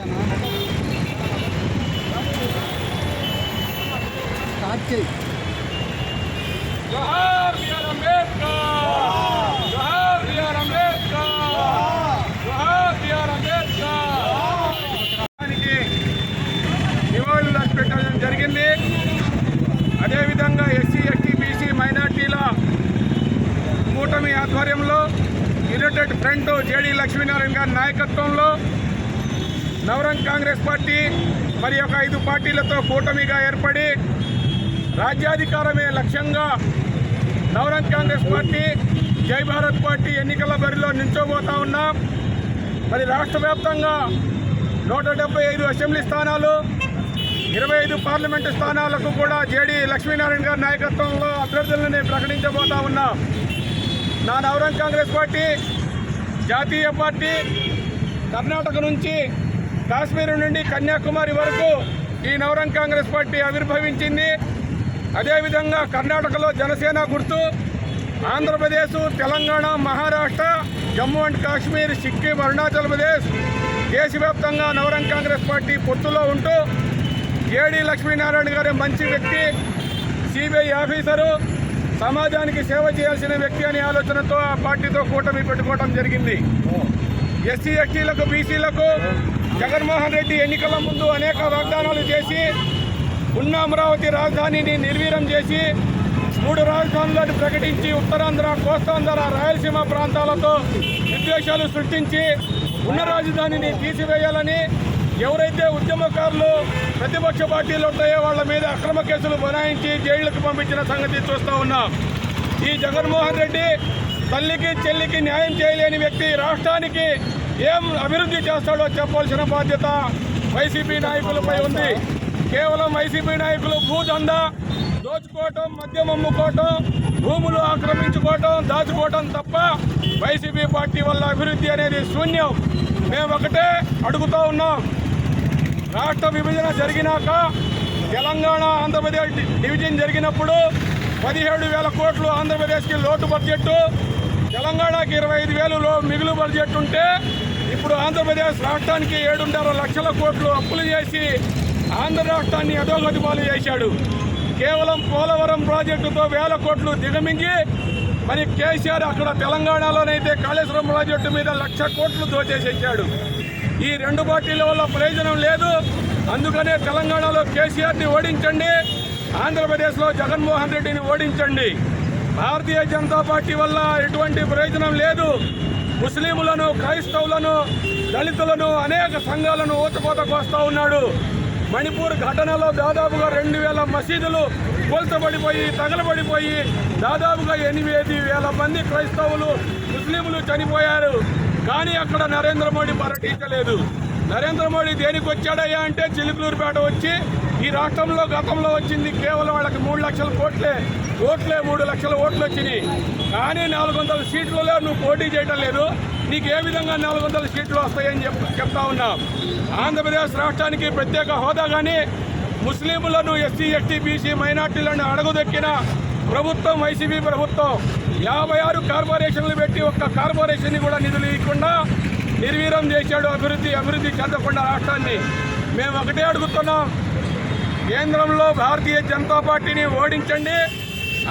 जोहार बीआर अंबेडकर, जोहार बीआर अंबेडकर, जोहार बीआर अंबेडकर నివాళులు అర్పించడం జరిగింది. అదేవిధంగా ఎస్సీ ఎస్టీ బీసీ మైనార్టీల కూటమి ఆధ్వర్యంలో యునైటెడ్ ఫ్రంట్ జేడీ లక్ష్మీనారాయణ గారి నాయకత్వంలో నవరంగ్ కాంగ్రెస్ పార్టీ మరి ఒక 5 పార్టీలతో కూటమిగా ఏర్పడి రాజ్యాధికారమే లక్ష్యంగా నవరంగ్ కాంగ్రెస్ పార్టీ జై భారత్ పార్టీ ఎన్నికల బరిలో నిల్చోబోతా ఉన్నాం. మరి రాష్ట్ర వ్యాప్తంగా 175 అసెంబ్లీ స్థానాలు, 25 పార్లమెంటు స్థానాలకు కూడా జేడీ లక్ష్మీనారాయణ గారి నాయకత్వంలో అభ్యర్థులని ప్రకటించబోతా ఉన్నాం. నా నవరంగ్ కాంగ్రెస్ పార్టీ జాతీయ పార్టీ కర్ణాటక నుంచి కాశ్మీర్ నుండి కన్యాకుమారి వరకు ఈ నవరంగ్ కాంగ్రెస్ పార్టీ ఆవిర్భవించింది. అదేవిధంగా కర్ణాటకలో జనసేన గుర్తు, ఆంధ్రప్రదేశ్, తెలంగాణ, మహారాష్ట్ర, జమ్మూ అండ్ కాశ్మీర్, సిక్కిం, అరుణాచల్ ప్రదేశ్ దేశవ్యాప్తంగా నవరంగ్ కాంగ్రెస్ పార్టీ పొత్తులో ఉంటూ జేడీ లక్ష్మీనారాయణ గారి మంచి వ్యక్తి, సిబిఐ ఆఫీసరు, సమాజానికి సేవ చేయాల్సిన వ్యక్తి అనే ఆలోచనతో ఆ పార్టీతో కూటమి పెట్టుకోవడం జరిగింది. ఎస్సీ ఎస్టీలకు బీసీలకు జగన్మోహన్ రెడ్డి ఎన్నికల ముందు అనేక వాగ్దానాలు చేసి ఉన్న అమరావతి రాజధానిని నిర్వీర్యం చేసి 3 రాజధానులను ప్రకటించి ఉత్తరాంధ్ర, కోస్తాంధ్ర, రాయలసీమ ప్రాంతాలతో విద్వేషాలు సృష్టించి ఉన్న రాజధానిని తీసివేయాలని ఎవరైతే ఉద్యమకారులు ప్రతిపక్ష పార్టీలు ఉంటాయో వాళ్ళ మీద అక్రమ కేసులు బనాయించి జైళ్లకు పంపించిన సంగతి చూస్తూ ఉన్నాం. ఈ జగన్మోహన్ రెడ్డి తల్లికి చెల్లికి న్యాయం చేయలేని వ్యక్తి రాష్ట్రానికి ఏం అభివృద్ధి చేస్తాడో చెప్పాల్సిన బాధ్యత వైసీపీ నాయకులపై ఉంది. కేవలం వైసీపీ నాయకులు భూదందా దోచుకోవటం, మద్యం అమ్ముకోవటం, భూములు ఆక్రమించుకోవటం, దాచుకోవటం తప్ప వైసీపీ పార్టీ వల్ల అభివృద్ధి అనేది శూన్యం. మేము ఒకటే అడుగుతూ ఉన్నాం. రాష్ట్ర విభజన జరిగినాక తెలంగాణ ఆంధ్రప్రదేశ్ డివిజన్ జరిగినప్పుడు 17,000 కోట్లు ఆంధ్రప్రదేశ్కి లోటు బడ్జెట్, తెలంగాణకి 25,000 మిగులు బడ్జెట్ ఉంటే ఇప్పుడు ఆంధ్రప్రదేశ్ రాష్ట్రానికి 7.5 లక్షల కోట్లు అప్పులు చేసి ఆంధ్ర రాష్ట్రాన్ని అధోగతి పాలు చేశాడు. కేవలం పోలవరం ప్రాజెక్టుతో 1,000 కోట్లు దిగమింగి మరి కేసీఆర్ అక్కడ తెలంగాణలోనైతే కాళేశ్వరం ప్రాజెక్టు మీద 1,00,000 కోట్లు దోచేసేసాడు. ఈ 2 పార్టీల వల్ల ప్రయోజనం లేదు. అందుకనే తెలంగాణలో కేసీఆర్ని ఓడించండి, ఆంధ్రప్రదేశ్లో జగన్మోహన్ రెడ్డిని ఓడించండి. భారతీయ జనతా పార్టీ వల్ల ఎటువంటి ప్రయోజనం లేదు. ముస్లింలను, క్రైస్తవులను, దళితులను, అనేక సంఘాలను ఊచకోతకు వస్తూ ఉన్నాడు. మణిపూర్ ఘటనలో దాదాపుగా 2,000 మసీదులు కూల్చబడిపోయి, తగలబడిపోయి దాదాపుగా 8,000 మంది క్రైస్తవులు, ముస్లింలు చనిపోయారు. కానీ అక్కడ నరేంద్ర మోడీ పర్యటించలేదు. నరేంద్ర మోడీ దేనికి వచ్చాడయ్యా అంటే చిలుకలూరుపేట వచ్చి ఈ రాష్ట్రంలో గతంలో వచ్చింది కేవలం వాళ్ళకి 3 లక్షల ఓట్లే 3 లక్షల ఓట్లు వచ్చినాయి. కానీ 400 సీట్లలో నువ్వు పోటీ చేయటం లేదు. నీకు ఏ విధంగా 400 సీట్లు వస్తాయని చెప్తా ఉన్నాం. ఆంధ్రప్రదేశ్ రాష్ట్రానికి ప్రత్యేక హోదా కానీ ముస్లింలను, ఎస్సీ ఎస్టీ బీసీ మైనార్టీలను అడగదొక్కిన ప్రభుత్వం వైసీపీ ప్రభుత్వం 56 కార్పొరేషన్లు పెట్టి ఒక్క కార్పొరేషన్ని కూడా నిధులు ఇవ్వకుండా నిర్వీర్యం చేశాడు. అభివృద్ధి చెందకుండా రాష్ట్రాన్ని. మేము ఒకటే అడుగుతున్నాం, కేంద్రంలో భారతీయ జనతా పార్టీని ఓడించండి,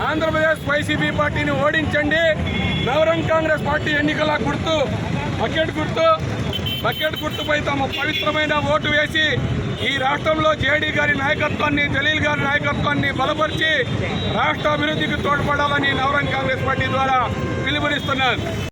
ఆంధ్రప్రదేశ్ వైసీపీ పార్టీని ఓడించండి. నవరంగ్ కాంగ్రెస్ పార్టీ ఎన్నికల గుర్తు బకెట్ గుర్తుపై తమ పవిత్రమైన ఓటు వేసి ఈ రాష్ట్రంలో జేడీ గారి నాయకత్వాన్ని, జలీల్ గారి నాయకత్వాన్ని బలపరిచి రాష్ట్ర అభివృద్ధికి తోడ్పడాలని నవరంగ్ కాంగ్రెస్ పార్టీ ద్వారా పిలుపునిస్తున్నారు.